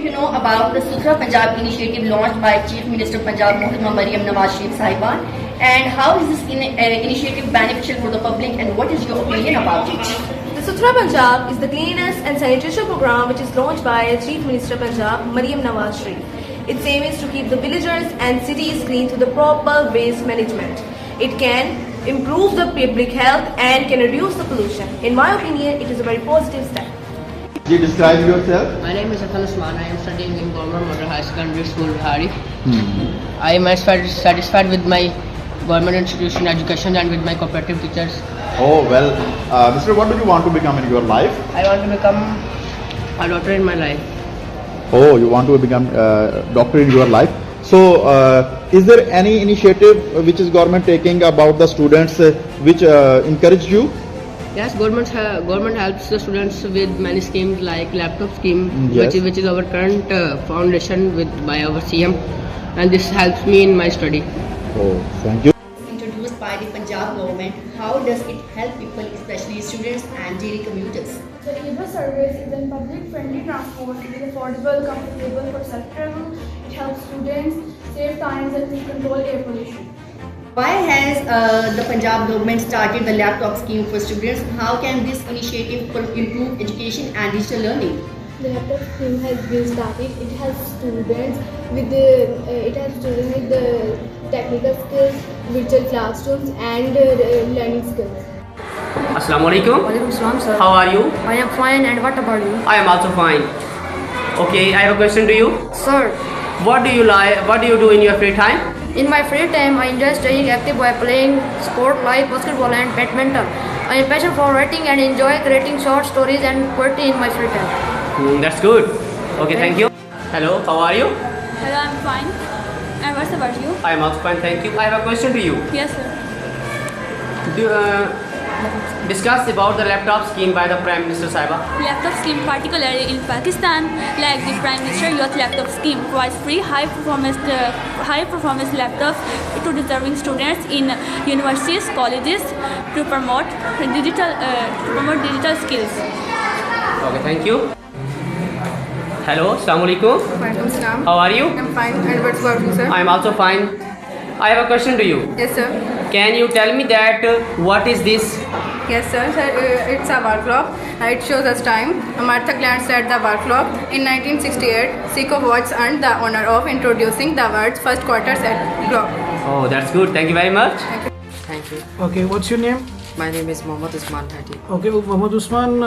to know about the Sutra Punjab initiative launched by Chief Minister of Punjab, محترمہ مریم نواز شریف صاحبان, and how is this initiative beneficial for the public and what is your opinion about it? The Sutra Punjab is the cleanliness and sanitation program which is launched by Chief Minister of Punjab, Maryam Nawaz Sharif. Its aim is to keep the villagers and cities clean through the proper waste management. It can improve the public health and can reduce the pollution. In my opinion, it is a very positive step. You describe yourself? My name is Rukha. I am studying in Government Model High Secondary School, Jari. I am satisfied with my government institution education and with my cooperative teachers. Oh, well, Mr. What do you want to become in your life? I want to become a doctor in my life. Oh, you want to become a doctor in your life. So, is there any initiative which is government taking about the students which encourage you? Yes, government helps the students with many schemes like laptop scheme, Yes. which is our current foundation by our CM, and this helps me in my study. Oh, thank you. Introduced by the Punjab government, how does it help people, especially students and daily commuters? The e-bus service is a public-friendly transport. It is affordable, comfortable for self-travel. It helps students save time and control air pollution. Why has the Punjab government started the laptop scheme for students? How can this initiative improve education and digital learning? The laptop scheme has been started. It helps students with the technical skills, virtual classrooms, and learning skills. Assalamu alaikum. Walaikum salam, sir. How are you? I am fine, and what about you? I am also fine. Okay, I have a question to you. Sir, What do you like? What do you do in your free time? in my free time, I enjoy staying active by playing sport like basketball and badminton. I am passionate for writing and enjoy creating short stories and poetry in my free time. That's good. Okay, thank you. Hello, how are you? Hello, I'm fine. And what's about you? I am also fine, thank you. I have a question to you. Yes, sir. Discuss about the laptop scheme by the Prime Minister Sahiba. Laptop scheme, particularly in Pakistan, like the Prime Minister Youth Laptop Scheme, provides free high-performance laptops to deserving students in universities, colleges to promote digital skills. Okay, thank you. Hello, Assalamu alaikum. Walaikum salam. How are you? I'm fine, and what's about you, sir? I am also fine. I have a question to you. Yes, sir. Can you tell me that what is this? Yes, sir. It's a wall clock. It shows us time. Martha glanced at the wall clock. In 1968, Seiko Watch earned the honor of introducing the world's first quarter set clock. Oh, that's good. Thank you very much. Thank you. Okay, what's your name? My name is Mohammad Usman Hadi. Okay, Muhammad Usman,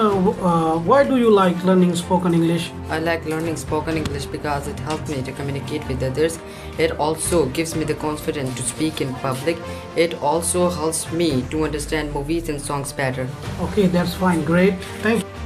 why do you like learning spoken English? I like learning spoken English because it helps me to communicate with others. It also gives me the confidence to speak in public. It also helps me to understand movies and songs better. Okay, that's fine, great. Thank you.